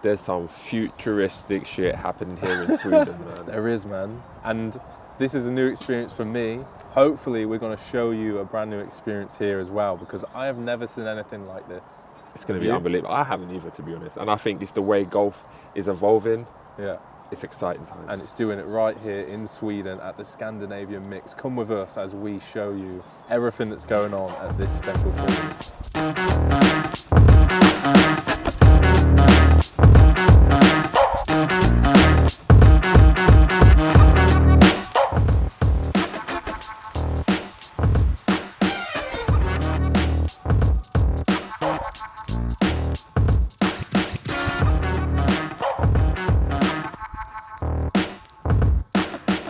There's some futuristic shit happening here in Sweden, man. There is, man. And this is a new experience for me. Hopefully we're going to show you a brand new experience here as well, because I have never seen anything like this. It's going to be unbelievable. I haven't either, to be honest. And I think it's the way golf is evolving. Yeah. It's exciting times. And it's doing it right here in Sweden at the Scandinavian Mix. Come with us as we show you everything that's going on at this special tournament.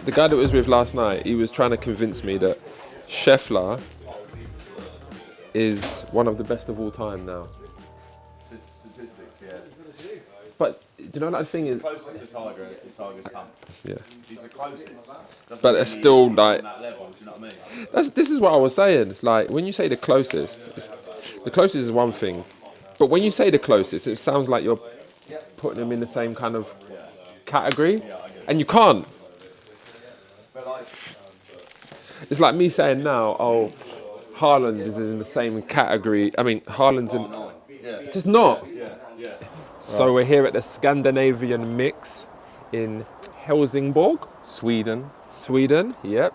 The guy that was with last night, he was trying to convince me that Scheffler is one of the best of all time now. Statistics, yeah. But do you know that thing is? Closest to Tiger, Tiger's come. Yeah. He's the closest. But it's still like. That level, do you know what I mean? This is what I was saying. It's like when you say the closest is one thing, but when you say the closest, it sounds like you're putting them in the same kind of category, and you can't. It's like me saying now, oh, Haaland is in the same category. I mean, Haaland's in. Just not. So we're here at the Scandinavian Mix in Helsingborg, Sweden. Yep.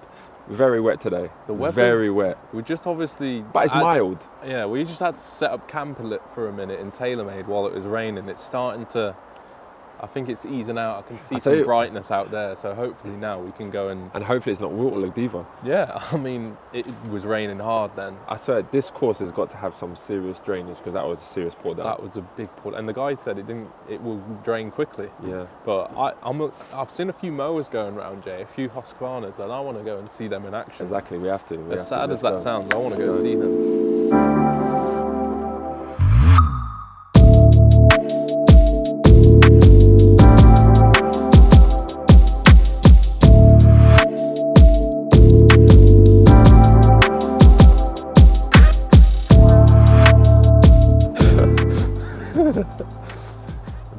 Very wet today. The weather's very wet. We just obviously... But it's mild. Yeah, we just had to set up camp for a minute in TaylorMade while it was raining. It's starting to... I think it's easing out. I can see some brightness out there, so hopefully now we can go and... And hopefully it's not waterlogged either. Yeah, I mean, it was raining hard then. I swear, this course has got to have some serious drainage, because that was a serious pour down. That was a big pour. And the guy said it will drain quickly. Yeah. But I've seen a few mowers going around, Jay, a few Husqvarnas, and I want to go and see them in action. Exactly, we have to. As sad as that sounds, I want to go see them.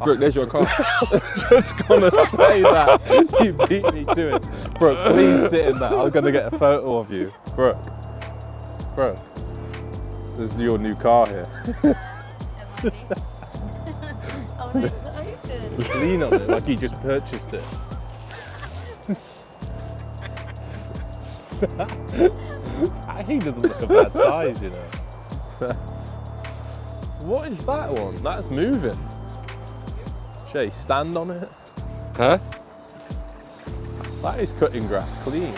Brooke, there's your car. I was just gonna say that. You beat me to it. Brooke, please sit in that. I'm gonna get a photo of you. Brooke. This is your new car here. Oh, no, it's open. Lean on it like you just purchased it. He doesn't look a bad size, you know. What is that one? That's moving. Jay, stand on it. Huh? That is cutting grass clean.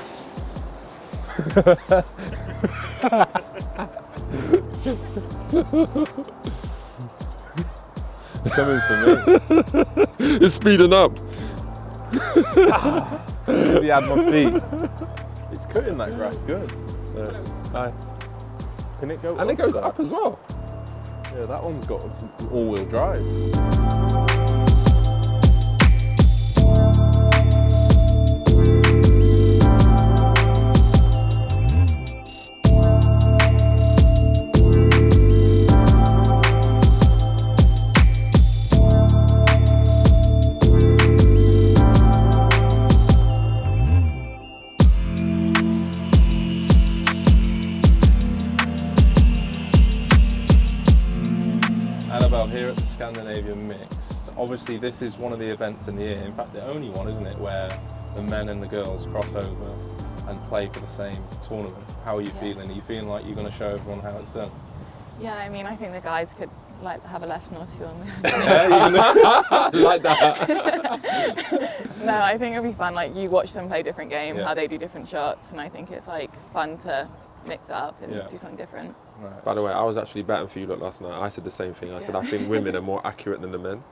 It's coming for me. It's speeding up. Let me add my feet. It's cutting that grass good. Aye. Can it go And it goes up as well. Yeah, that one's got all-wheel drive. Annabell here at the Scandinavian Mix. Obviously this is one of the events in the year, in fact the only one, isn't it, where the men and the girls cross over and play for the same tournament. How are you feeling? Are you feeling like you're going to show everyone how it's done? Yeah, I mean, I think the guys could like have a lesson or two on me. Like that. No, I think it'll be fun. Like you watch them play different games, Yeah. how they do different shots, and I think it's like fun to mix it up and do something different. Nice. By the way, I was actually batting for you lot last night. I said the same thing. I said I think women are more accurate than the men.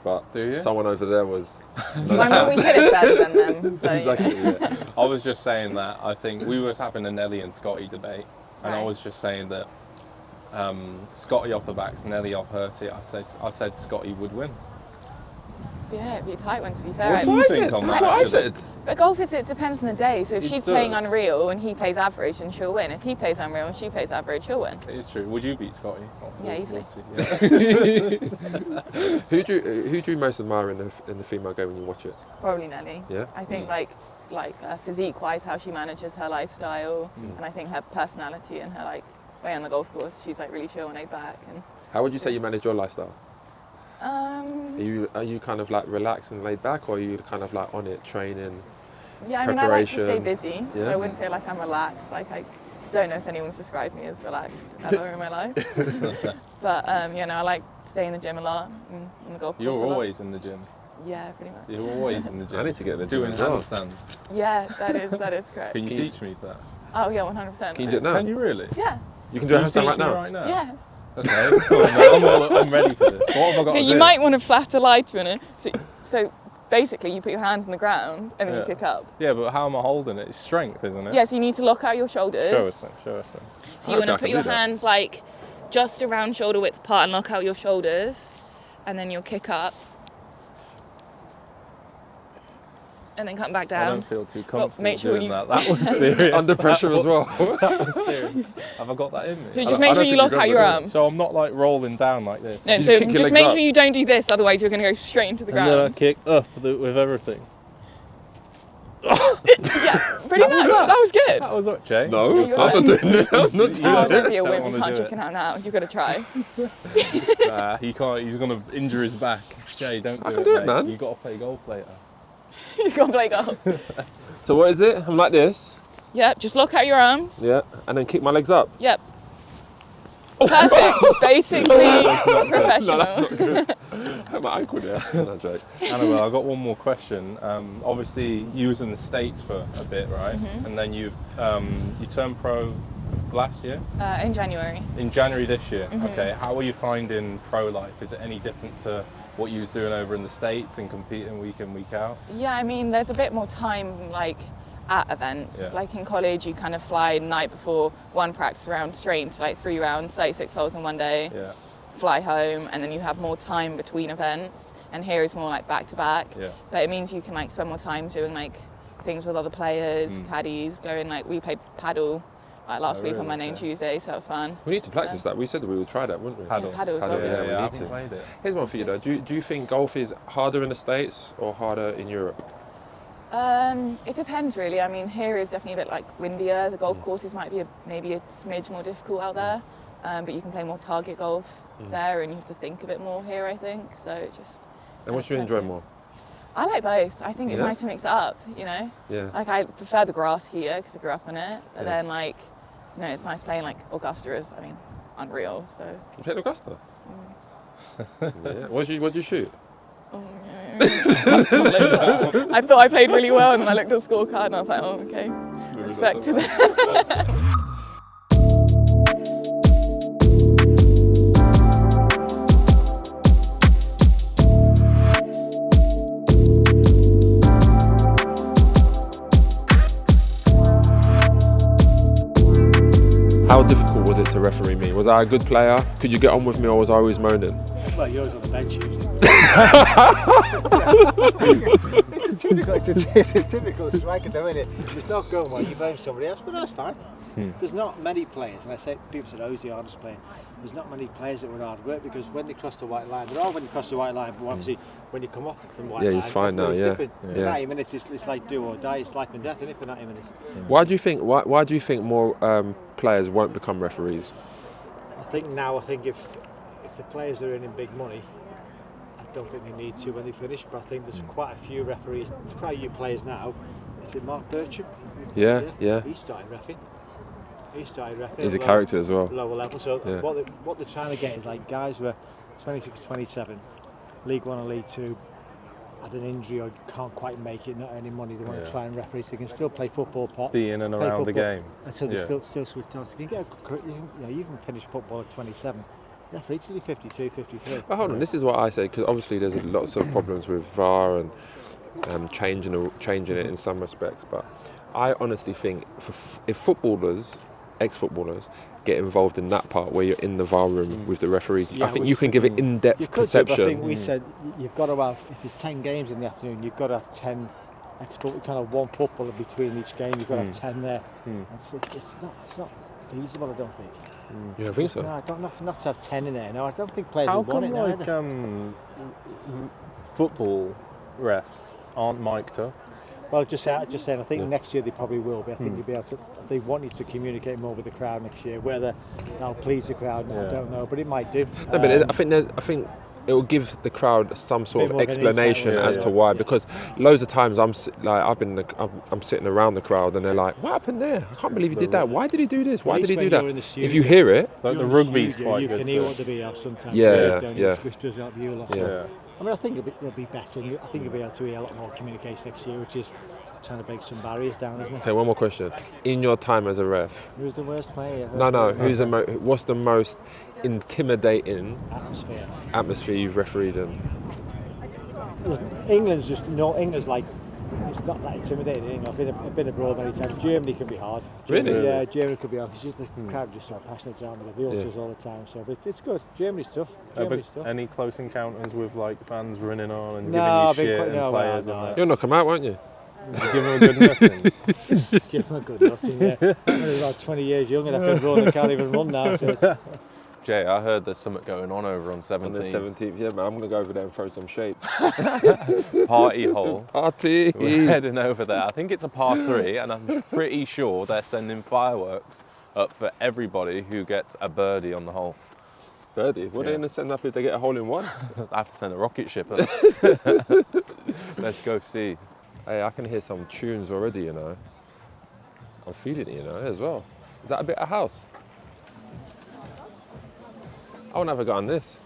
But Do you? someone over there was... I mean, we hit it better than them. So, Exactly, yeah. yeah. I was just saying that I think we were having a Nelly and Scotty debate, and I Right. was just saying that Scotty off the backs, Nelly off her tee. I said Scotty would win. Yeah, it'd be a tight one to be fair. What do you think on that? That's what I said. But golf it depends on the day. So if It she's playing does. unreal and he plays average, then she'll win. If he plays unreal and she plays average, she'll win. It is true. Would you beat Scotty? Yeah, easily. Who do you most admire in the female game when you watch it? Probably Nelly. Yeah? I think physique-wise, how she manages her lifestyle, and I think her personality and her like way on the golf course, she's like really chill and laid back. And How would you say you manage your lifestyle? um, Are you kind of like relaxed and laid back, or are you kind of like on it, training? yeah, I mean, I like to stay Preparation. busy, Yeah. so I wouldn't say like I'm relaxed. Like I don't know if anyone's described me as relaxed ever in my life. But I like staying in the gym a lot and on the golf course. You're a lot. always in the gym. Yeah, pretty much. You're always in the gym. I need to get in the gym doing as well. handstands. Yeah, that is correct. Can you teach me that? Oh yeah, 100%. Can you do it now? Can you really? Yeah. You can do a Can you handstand teach right me now? right now? Yes. Okay, cool. I'm ready for this. What have I got Okay, to you do? might want to flatter lie to it. So basically, you put your hands on the ground and then you Yeah. kick up. Yeah, but how am I holding it? It's strength, isn't it? Yeah, so you need to lock out your shoulders. Show us then. Show us then. So you Okay, I want to can put your do that. hands like just around shoulder width apart and lock out your shoulders, and then you'll kick up, and then come back I down. don't feel too comfortable make sure doing you- that. That was serious. Under pressure as well. That was serious. Have I got that in me? So I just make don't sure you think lock you've out got your that. arms. So I'm not like rolling down like this. No, You so kick your just legs make up. sure you don't do this, otherwise you're going to go straight into the And then I ground. kick up with everything. Yeah, pretty much. That was good. That was up, Jay. No, you're I'm not right. doing it. I was not doing Oh, it. don't be a Don't wimp, wanna you can't do it. chicken out now. You've got to try. He can't. He's gonna injure his back. Jay, don't do I it. can do it, mate. man. You got to play golf later. He's got to play golf. So what is it? I'm like this. Yep, just lock out your arms. Yeah, and then kick my legs up. Yep. Perfect. Basically professional. No, that's not good. My ankle there. No joke. Annabell, I've got one more question. Obviously, you was in the States for a bit, right? Mm-hmm. And then you turned pro last year, In January. in January this year. Mm-hmm. Okay, how are you finding pro life? Is it any different to what you was doing over in the States and competing week in, week out? Yeah, I mean, there's a bit more time, like, at events. Yeah. Like in college, you kind of fly the night before one practice round straight into like 3 rounds, 36 holes in one day, Yeah, fly home, and then you have more time between events. And here is more like back to back. yeah. But it means you can like spend more time doing like things with other players, caddies, going like, we played paddle like last week on really? Monday and Okay. Tuesday, so that was fun. We need to practice that. We said that we would try that, wouldn't we? Paddle. Paddle as well, Paddle, yeah. we I need haven't to. played it. Here's one for you though. Do you think golf is harder in the States or harder in Europe? It depends really. I mean, here is definitely a bit like windier. The golf courses might be maybe a smidge more difficult out there, but you can play more target golf there, and you have to think a bit more here, I think. So it just. And what do you depends enjoy on- more? I like both. I think it's Yeah? nice to mix it up. You know, Yeah. like I prefer the grass here because I grew up on it, but Yeah. then like, it's nice playing like Augusta is. I mean, unreal. So. You played Augusta? Yeah. What did you shoot? I thought I played really well, and then I looked at the scorecard and I was like, oh, okay, respect to that. How difficult was it to referee me? Was I a good player? Could you get on with me, or was I always moaning? Well, yours on the bench usually. it's a typical striker though, isn't it? If it's not going well, you blame somebody else, but that's fine. There's not many players, and I say people said, "Oh, he's the hardest player." There's not many players that would hard work because when they cross the white line, they're all when you cross the white line, but obviously when you come off from the white Yeah, line, he's fine now, it's yeah. different. Yeah. 90 minutes, it's like do or die. It's life and death, isn't it? For 90 minutes. Why do you think? Why do you think more players won't become referees? I think if the players are earning big money, I don't think they need to when they finish. But I think there's quite a few referees, there's quite a few players now. Is it Mark Bircham? Yeah, yeah. He started reffing. He's a at character as well. lower level. So Yeah. what they're trying to get is like guys who are 26, 27, League One or League Two, had an injury or can't quite make it, not earning money. They want Yeah. to try and referee so they can still play football. Be in and play around the football, game. and so they Yeah. still switch on. So you can get you can finish football at 27. Referee till you're 52, 53. But hold on, this is what I say, because obviously there's lots of problems with VAR and changing it in some respects. But I honestly think if footballers, ex-footballers, get involved in that part where you're in the VAR room with the referees, Yeah, I think with you can give it You in-depth could do, but I think perception. we said you've got to have, if there's 10 games in the afternoon, you've got to have 10 kind of one football in between each game. You've got to have 10 there. It's not feasible, I don't think. You don't think so? No, I don't not to have 10 in there. No, I don't think players How would want come it now like football refs aren't mic'd up? Well, just saying, I think next year they probably will be. I think you'll be able to. They want you to communicate more with the crowd next year. Whether that'll please the crowd, I don't know, but it might do. No, but I think it will give the crowd some sort of explanation as to why. Because loads of times I'm sitting around the crowd and they're like, "What happened there? I can't believe he did that. Why did he do this? Why did he do that?" If you hear it, like the rugby's quite you good. can hear what the VR sometimes. Yeah. Which does help you a lot. Yeah. I mean, I think it'll be better. I think you'll be able to hear a lot more communication next year, which is trying to break some barriers down, isn't it? okay, one more question. In your time as a ref, Who's the worst player? no, what's the most intimidating atmosphere you've refereed in? England's like, it's not that intimidating. I've been abroad many times. Germany can be hard. Really? Yeah, Germany can be hard because the crowd are just so passionate around the ultras all the time. So, but it's good. Germany's tough. Any close encounters with like fans running on and No, giving you shit and players no. and that? You'll knock them out, won't you? Give them a good nutting. Give them a good nutting, yeah. I'm about 20 years young and I can run and can't even run now. So Jay, I heard there's something going on over on 17th. On the 17th, yeah, man. I'm going to go over there and throw some shade. Party hole. Party! We're heading over there. I think it's a par 3 and I'm pretty sure they're sending fireworks up for everybody who gets a birdie on the hole. Birdie? What are they going to send up if they get a hole in one? I have to send a rocket ship up. Let's go see. Hey, I can hear some tunes already, you know. I'm feeling it, you know, as well. Is that a bit of house? I will never go on this.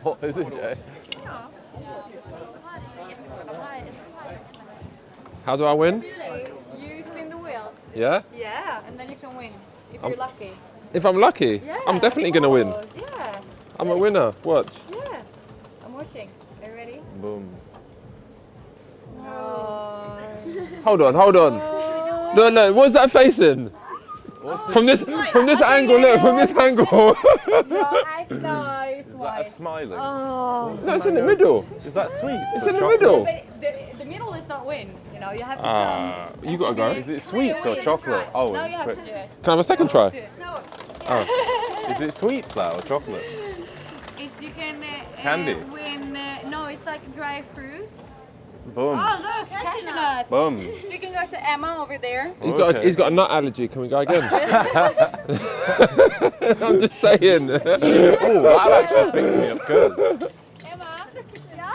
What is it, Jay? How do I win? You spin the wheels. Yeah? Yeah, and then you can win if you're lucky. If I'm lucky, Yeah, I'm definitely going to win. Yeah, I'm a winner. Watch. yeah. I'm watching. Are you ready? Boom. Oh. Hold on. No, what's that facing? From this angle, look, from this angle. No, it's Is that a white. smiling? Oh. No, it's in the middle. Is that sweet? It's in the middle. But the middle is not win. You know, you have to come. You gotta go. Is it sweets or chocolate? Oh, Oh, now you have quick. to do it. Can I have a second try? No. Is it sweets now or chocolate? It's you can Candy? win. No, it's like dry fruit. Boom. Oh, look, cashew nuts. Boom. So you can go to Emma over there. He's got a nut allergy. Can we go again? I'm just saying. Oh, that actually fixed me up good. Emma. Yeah.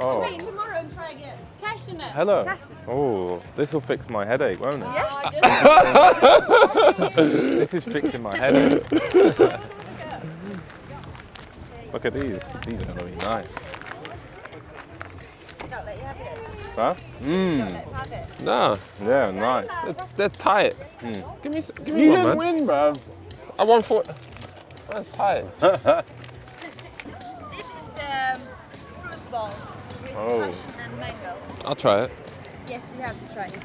Oh. Wait, tomorrow and try again. Cashew nuts. Hello. Oh, this will fix my headache, won't it? Yes. This is fixing my headache. Look at these. These are going to be nice. Huh? Mmm. Nah, Yeah, nice. they're tight. Give me You one, didn't man. win, bruv. I won for. That's tight. This is fruit balls with Oh. passion and mango. I'll try it. Yes, you have to try it.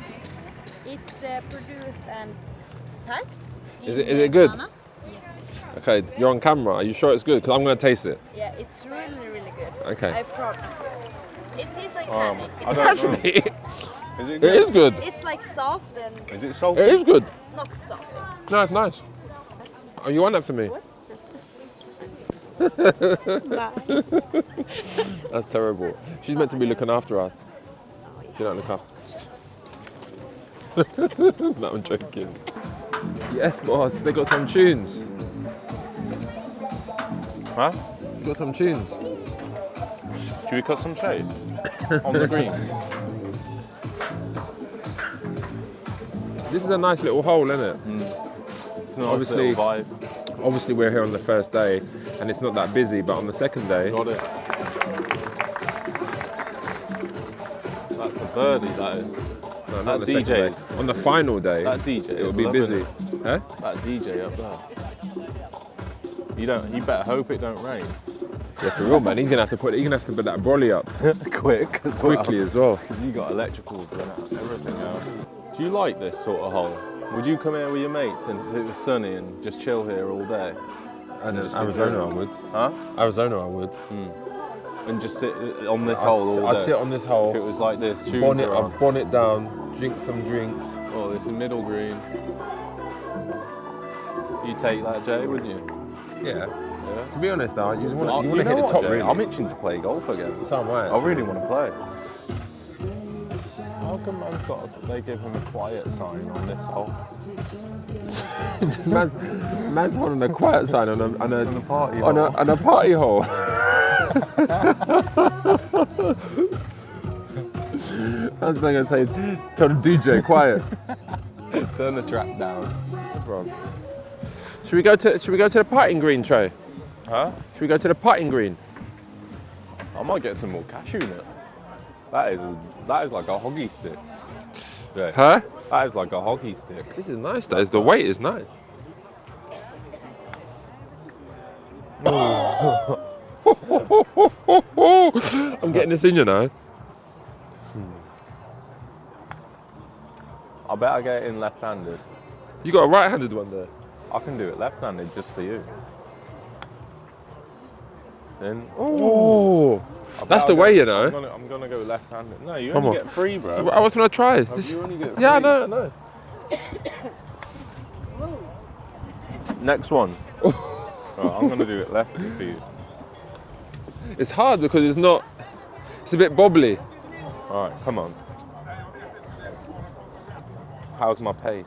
It's produced and packed. Is in it good? Ghana. Yes, it is. Okay, you're on camera. Are you sure it's good? Because I'm gonna taste it. Yeah, it's really, really good. Okay. I promise you. It tastes like I candy. don't know. Actually, Is it it good? is good. It's like soft and Is it salty? It is good. not soft. No, it's nice. Oh, you want that for me? That's terrible. She's meant to be looking after us. She don't look after. No, I'm joking. Yes, boss. They got some tunes. Huh? Got some tunes. Should we cut some shade on the green? This is a nice little hole, isn't it? It's a nice Obviously- little vibe. Obviously, we're here on the first day, and it's not that busy. But on the second day, Got it. That's a birdie, that is. no, not That on the second DJ's. day. On the final day, That DJ it will is be loving busy. it. Huh? That DJ up there. You better hope it don't rain. Yeah, for real, man. He's gonna have to put that brolly up Quick as well. quickly as well. Because you got electricals and everything else. Do you like this sort of hole? Would you come here with your mates and if it was sunny and just chill here all day? And in just Arizona, I enjoy it. would. Huh? Arizona, I would. and just sit on this hole all I day? sit on this hole. If it was like this, tunes Bonnet, are on. I bonnet down, drink some drinks. Oh, this is middle green. You take that, Jay, wouldn't you? Yeah. Yeah. To be honest, though, you want Oh, to you hit know the what, top, Jay? really. I'm itching to play golf again. So am I. I really want to play. How come they give him a quiet sign on this hole? man's holding a quiet sign on a party on hole. a party hole. I was going to say, tell the DJ quiet. Turn the track down. Bro. Should we go to the putting green, Trey? Huh? Should we go to the putting green? I might get some more cashew nut. That is like a hoggy stick. Yeah. Huh? That is like a hoggy stick. This is nice, though. The weight is nice. I'm getting this in, you know. I bet I get it in left-handed. You got a right-handed one there. I can do it left-handed just for you. Then, Oh, that's the way, you know. I'm gonna go left-handed. No, you Come only on. get 3, bro. I was gonna try. You only get Yeah, I 3. know, I know. Next one. Right, I'm gonna do it lefty for you. It's hard because it's not. It's a bit bobbly. All right, come on. How's my pace?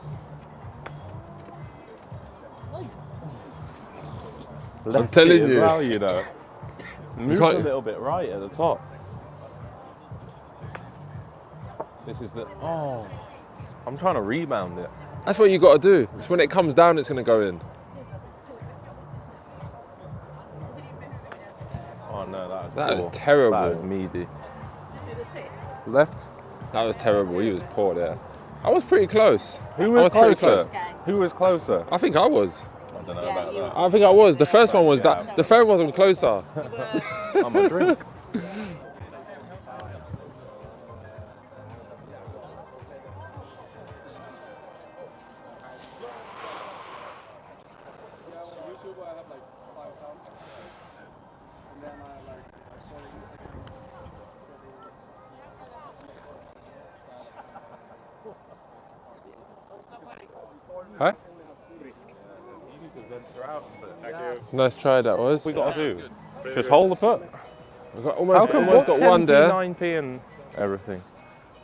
I'm telling as you. well, you know. Move a can't- little bit right at the top. This is the. Oh. I'm trying to rebound it. That's what you got to do. It's when it comes down, it's gonna go in. Oh no, That is poor. terrible. That is meaty. Left. That was terrible. He was poor there. I was pretty close. Who I was was pretty closer? close. Who was closer? I think I was. I don't know about that. I think I was. The first one was that. The third one was closer. I'm a drink. Huh? Nice try that was. We got to do. Just hold the putt. I got How almost come got 10p, one there. 9p and everything?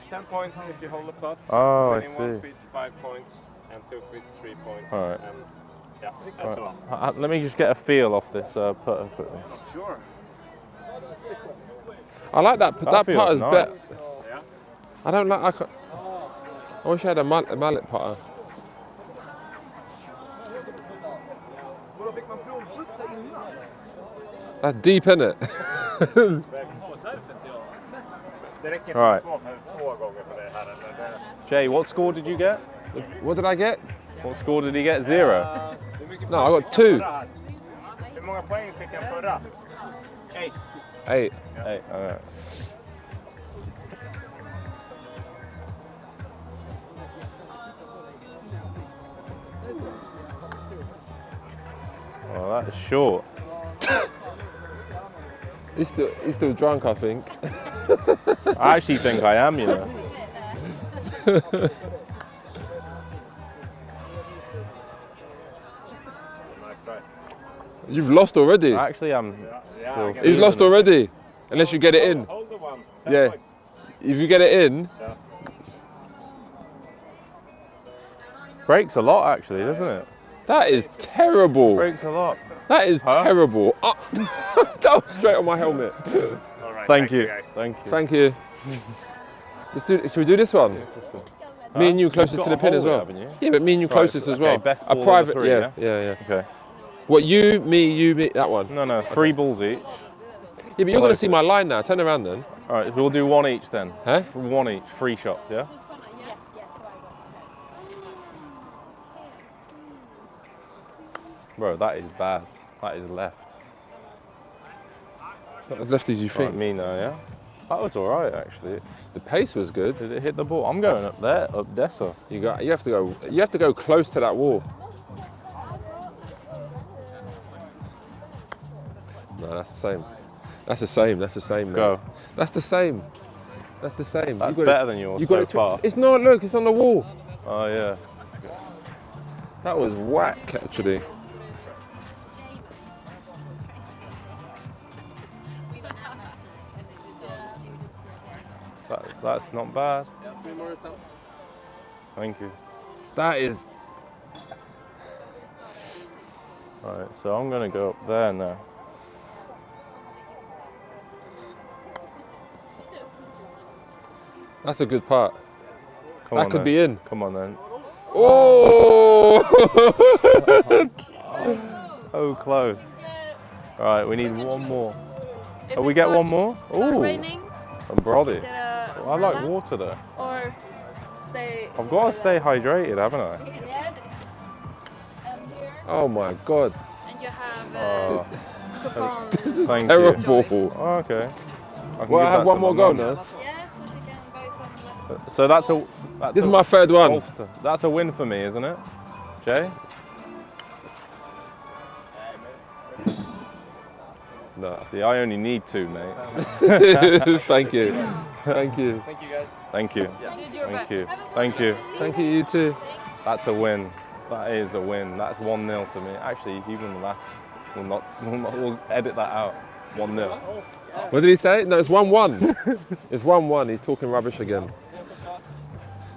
10 points if you hold the putt. Oh, I 21 see. feet, 5 points, and 2 feet, 3 points. All right. And yeah, that's all. Let me just get a feel off this putter quickly. Sure. I like that. That feels putter's nice. better. Yeah. I don't like. I wish I had a mallet putter. That's deep, innit? Det räcker inte All right. två gånger för det här. Jay, what score did you get? What did I get? What score did he get? 0. No, I got 2. Hur många poäng fick han förra? 8. 8. 8. All right. Oh, that is short. He's still drunk, I think. I actually think I am, you know. You've lost already. I actually am. Still He's lost already. Unless you get it in. Hold the one. 10 Yeah. points. If you get it in, Breaks a lot, actually, doesn't it? that is terrible. Breaks a lot. That is terrible. Oh, that was straight on my helmet. All right, Thank you. guys. Thank you. Thank you. Should we do this one? Me and you closest to the pin as well. Haven't you? Yeah, but me and you closest as okay, well. best A ball of private, the three, yeah, yeah. Okay. What, you, me, that one. No, 3 balls each. Yeah, but you're going to see my line now. Turn around then. All right, we'll do 1 each then. Huh? 1 each, 3 shots, yeah? Bro, that is bad. That is left. Not as left as you Right, think. me now, yeah? That was all right, actually. The pace was good. Did it hit the ball? I'm going up there, up Dessa. You have to go close to that wall. No, that's the same. That's the same. That's the same. Mate. Go. That's the same. That's the same. That's You got better than yours You got so it. far. It's not. Look, it's on the wall. Oh yeah. That was whack, actually. That's not bad. Thank you. That is. Alright, so I'm gonna go up there now. That's a good part. Come That on could then. be in. Come on then. Oh! So close. Alright, we need one more. If Oh, we it get starts- one more? start Ooh. raining, I'm brothy. get a I like umbrella, water though. Or stay. I've got to stay hydrated, haven't I? Yes. And here, Oh my God. and you have Oh, coupons. This is Thank you. terrible. oh, okay. I can Well, give I have that one to more my go mum. now. Yes, so she can buy some. So that's This a is my third one. Ulster. That's a win for me, isn't it? Jay? No. See, I only need two, mate. Thank you. Thank you. Thank you. You did your Thank best. you. Thank you. Thank you, you too. That's a win. That is a win. That's 1-0 to me. Actually, even the last, we'll edit that out. 1-0. What did he say? No, it's 1-1. It's 1-1. He's talking rubbish again.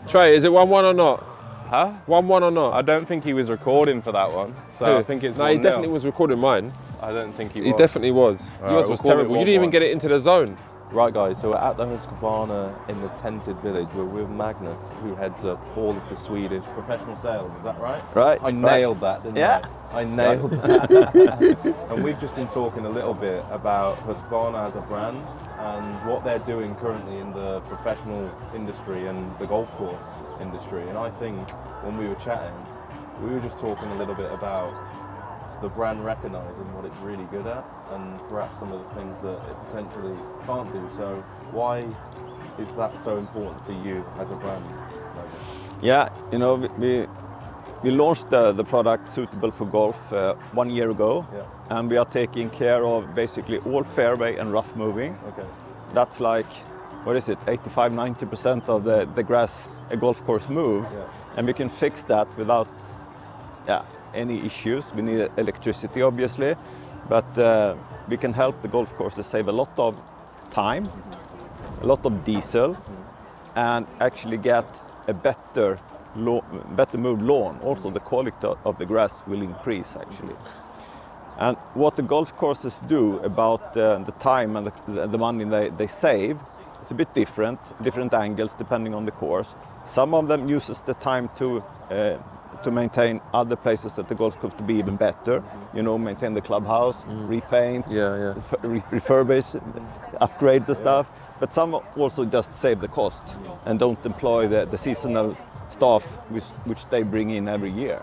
Trey, is it 1-1 or not? Huh? 1-1 or not? I don't think he was recording for that one. So I think it's No, 1-0. he definitely was recording mine. I don't think he He was. definitely was. Alright, Yours we'll was call it terrible. You didn't even 1-1. get it into the zone. Right guys, so we're at the Husqvarna in the tented village. We're with Magnus, who heads up all of the Swedish professional sales, is that right? Right. I nailed that, didn't Yeah. I? I nailed that. And we've just been talking a little bit about Husqvarna as a brand and what they're doing currently in the professional industry and the golf course industry. And I think when we were chatting, we were just talking a little bit about the brand recognising what it's really good at and perhaps some of the things that it potentially can't do. So why is that so important for you as a brand? Yeah, you know, we launched the product suitable for golf 1 year ago, Yeah. and we are taking care of basically all fairway and rough moving. Okay. That's like, what is it, 85-90% of the grass a golf course move, Yeah. and we can fix that without any issues. We need electricity, obviously, but we can help the golf courses save a lot of time, a lot of diesel, and actually get a better moved lawn. Also, the quality of the grass will increase actually. And what the golf courses do about the time and the money they save, it's a bit different angles depending on the course. Some of them uses the time to maintain other places at the golf course to be even better. You know, maintain the clubhouse, repaint, refurbish, upgrade the stuff. But some also just save the cost and don't employ the seasonal staff which they bring in every year.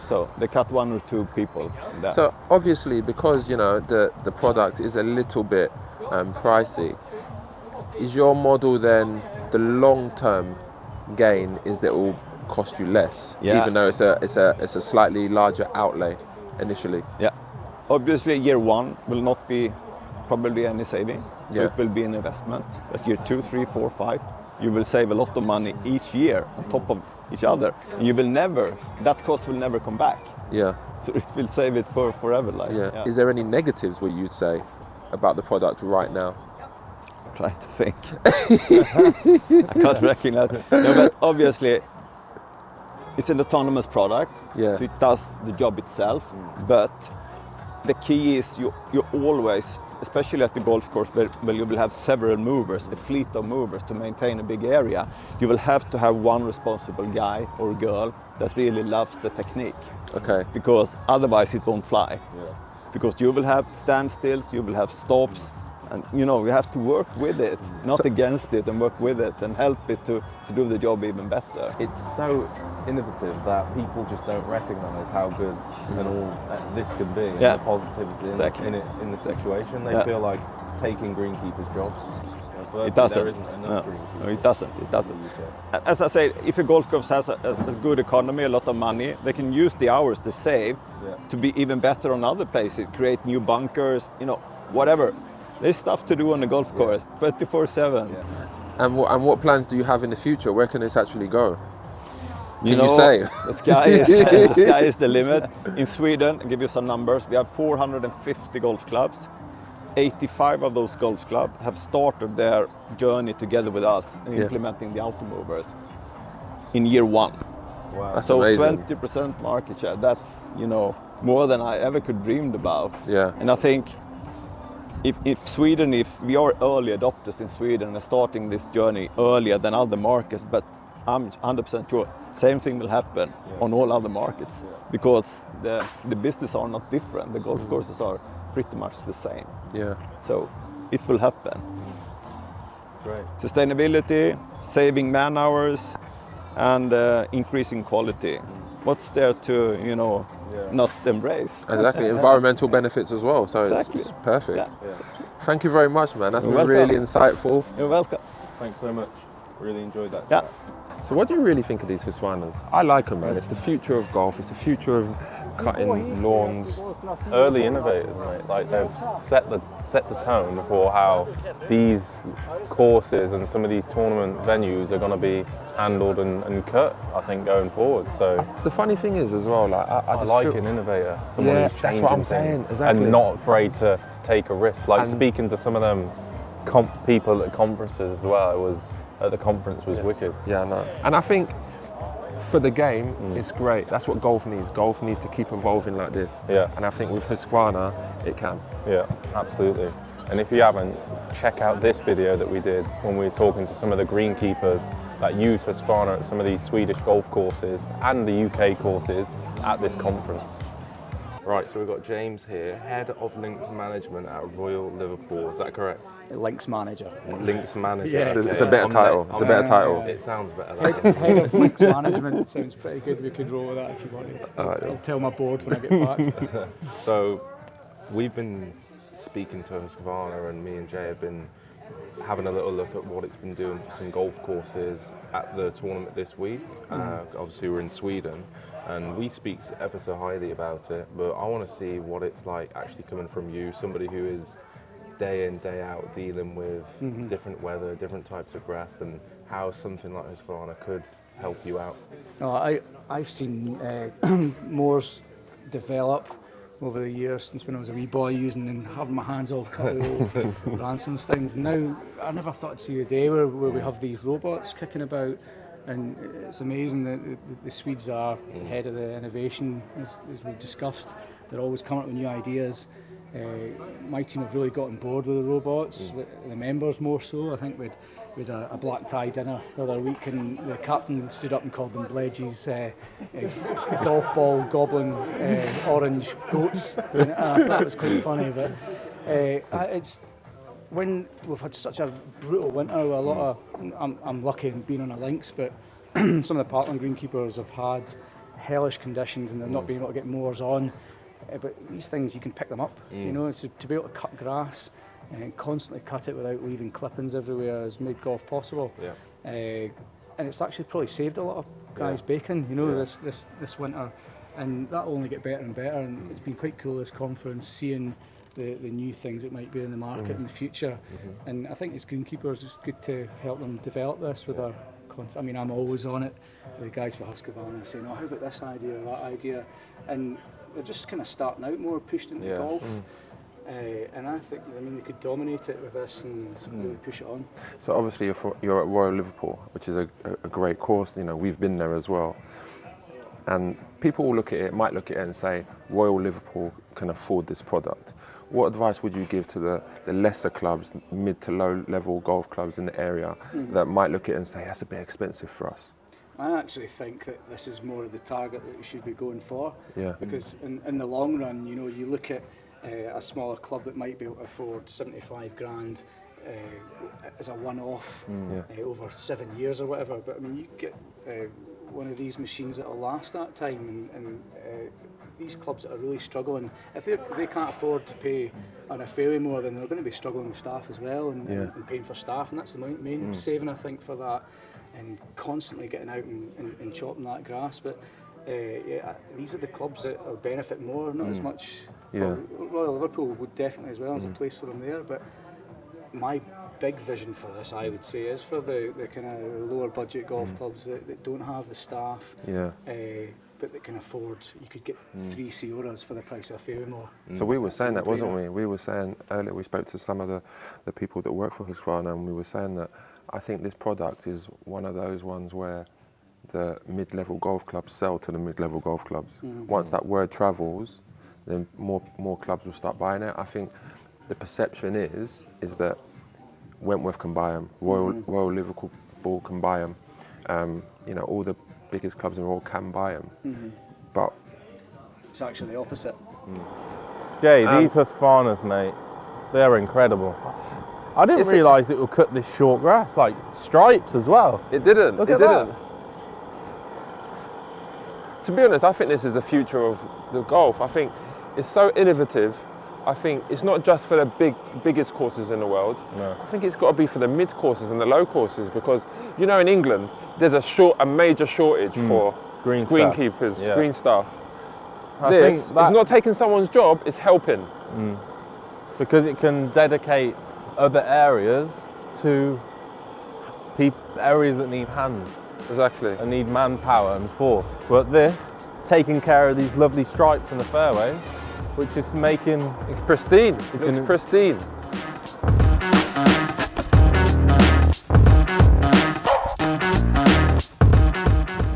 So they cut 1 or 2 people. So obviously, because you know the product is a little bit pricey, is your model then the long-term gain is that it will cost you less, even though it's a slightly larger outlay initially? Yeah, obviously year 1 will not be probably any saving, so it will be an investment. But year 2, 3, 4, 5, you will save a lot of money each year on top of each other. And you will that cost will never come back. Yeah. So it will save it for forever. Is there any negatives what you'd say about the product right now? I'm trying to think. I can't recognize. No, but obviously it's an autonomous product, so it does the job itself. But the key is you always, especially at the golf course where you will have several movers, a fleet of movers to maintain a big area, you will have to have one responsible guy or girl that really loves the technique. Okay. Because otherwise it won't fly. Because you will have standstills, you will have stops, and you know, you have to work with it, not against it, and work with it and help it to do the job even better. It's so innovative that people just don't recognise how good and all this can be, and the positives in the situation. They feel like it's taking greenkeepers' jobs. It doesn't. There isn't enough greenkeepers. No, it doesn't. As I say, if a golf course has a good economy, a lot of money, they can use the hours they save to be even better on other places, create new bunkers, you know, whatever. There's stuff to do on the golf course, 24/7. And what plans do you have in the future? Where can this actually go? You Can you say? The sky is the limit. In Sweden, I'll give you some numbers. We have 450 golf clubs. 85 of those golf clubs have started their journey together with us in implementing the automowers in year one. Wow. That's So amazing. 20% market share. That's more than I ever could dreamed about. Yeah. And I think if we are early adopters in Sweden and starting this journey earlier than other markets, but I'm 100% sure same thing will happen on all other markets because the business are not different. The golf courses are pretty much the same. Yeah. So it will happen. Great. Sustainability, saving man hours, and increasing quality. What's there to not embrace? Exactly. Environmental benefits as well. So Exactly. it's perfect. Yeah. Thank you very much, man. That's You're been really welcome. insightful. You're welcome. Thanks so much. Really enjoyed that. Yeah. So what do you really think of these Husqvarnas? I like them, man. It's the future of golf. It's the future of cutting lawns. Early innovators, mate. Like they've set the tone for how these courses and some of these tournament venues are going to be handled and cut. I think going forward. So The funny thing is as well, like I I just like feel, an innovator, someone Yeah, who's that's changing what I'm saying, things exactly. and not afraid to take a risk. Like And- speaking to some of them people at conferences as well. It was at the conference was wicked. Yeah, no. And I think for the game, it's great. That's what golf needs. Golf needs to keep evolving like this. Yeah. And I think with Husqvarna, it can. Yeah, absolutely. And if you haven't, check out this video that we did when we were talking to some of the greenkeepers that use Husqvarna at some of these Swedish golf courses and the UK courses at this conference. Right, so we've got James here, Head of Links Management at Royal Liverpool. Is that correct? Links manager. Links Manager. Yeah. It's a better title. It's a better title. It sounds better. That Head of links management sounds pretty good. We could roll with that if you wanted. Alright, I'll tell my board when I get back. So we've been speaking to Husqvarna and me and Jay have been having a little look at what it's been doing for some golf courses at the tournament this week. Obviously we're in Sweden and we speak ever so highly about it, but I want to see what it's like actually coming from you, somebody who is day in, day out dealing with different weather, different types of grass, and how something like Husqvarna could help you out. I've seen mowers develop over the years since when I was a wee boy using and having my hands all cut with old ransoms things. Now, I never thought I'd see a day where we have these robots kicking about, and it's amazing that the Swedes are ahead of the innovation, as we've discussed. They're always coming up with new ideas. My team have really got on board with the robots, the members more so. I think we had a black tie dinner the other week and the captain stood up and called them Bledges, golf ball goblin orange goats. And I thought it was quite funny, but it's when we've had such a brutal winter with a lot of, I'm lucky in being on a links, but some of the Parkland greenkeepers have had hellish conditions and they're not being able to get mowers on. But these things, you can pick them up, so to be able to cut grass and constantly cut it without leaving clippings everywhere has made golf possible. Yeah. And it's actually probably saved a lot of guys' bacon, this winter. And that'll only get better and better. And it's been quite cool, this conference, seeing the new things that might be in the market in the future. And I think as greenkeepers, it's good to help them develop this with our I mean, I'm always on it. The guys for Husqvarna saying, "Oh, how about this idea or that idea?" And they're just kind of starting out more, pushed into golf. And I think, we could dominate it with this and really push it on. So obviously you're at Royal Liverpool, which is a great course. We've been there as well. And people will might look at it and say, Royal Liverpool can afford this product. What advice would you give to the lesser clubs, mid to low level golf clubs in the area that might look at it and say, that's a bit expensive for us? I actually think that this is more of the target that we should be going for. Yeah. Because in the long run, you look at a smaller club that might be able to afford 75 grand as a one-off over 7 years or whatever. But I mean, you get one of these machines that'll last that time, and these clubs that are really struggling, if they can't afford to pay on a fairway more, then they're going to be struggling with staff as well, and paying for staff, and that's the main saving, I think, for that, and constantly getting out and chopping that grass. But these are the clubs that will benefit more, not as much Yeah. Royal Liverpool would definitely as well. There's a place for them there, but my big vision for this, I would say, is for the kind of lower budget golf clubs that don't have the staff, but that can afford. You could get 3 Cioras for the price of a few more. So we were saying that, wasn't we? We were saying earlier, we spoke to some of the people that work for Husqvarna, and we were saying that I think this product is one of those ones where the mid-level golf clubs sell to the mid-level golf clubs. Once that word travels, then more clubs will start buying it. I think the perception is that Wentworth can buy them, Royal Liverpool can buy them, all the biggest clubs in the world can buy them, but it's actually the opposite. Jay, these Husqvarnas, mate, they're incredible. I didn't realise it would cut this short grass, like stripes as well. It didn't. Look it at didn't. that. To be honest, I think this is the future of the golf. I think it's so innovative. I think it's not just for the biggest courses in the world. No. I think it's got to be for the mid courses and the low courses, because in England there's a major shortage for greenkeepers, green staff. This is not taking someone's job; it's helping. Because it can dedicate other areas to areas that need hands. Exactly. And need manpower and force. But this, taking care of these lovely stripes in the fairway, which is making it's pristine. It's pristine.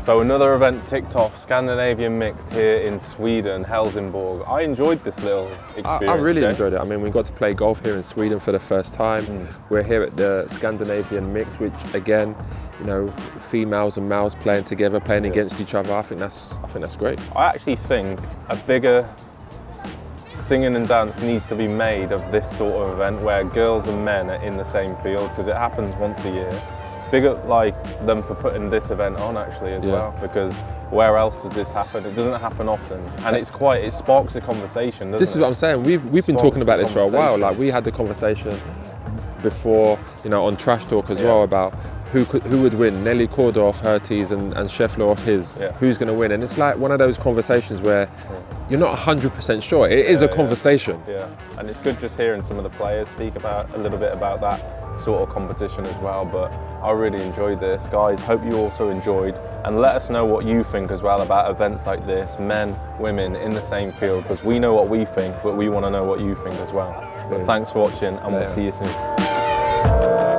So another event ticked off, Scandinavian Mixed here in Sweden, Helsingborg. I enjoyed this little experience. I really enjoyed it. I mean, we got to play golf here in Sweden for the first time. We're here at the Scandinavian Mixed, which again, females and males playing together, playing against each other. I think that's great. I actually think a bigger singing and dance needs to be made of this sort of event where girls and men are in the same field, because it happens once a year. Big up them for putting this event on actually as well, because where else does this happen? It doesn't happen often, and it sparks a conversation, doesn't it? This is what I'm saying. We've been talking about this for a while. Like, we had the conversation before, on Trash Talk as well, about who would win, Nelly Korda off her tees and Scheffler off his. Who's going to win? And it's like one of those conversations where you're not 100% sure. It is a conversation. Yeah, and it's good just hearing some of the players speak a little bit about that sort of competition as well. But I really enjoyed this, guys. Hope you also enjoyed, and let us know what you think as well about events like this, men, women in the same field, because we know what we think, but we want to know what you think as well. But thanks for watching, and we'll see you soon.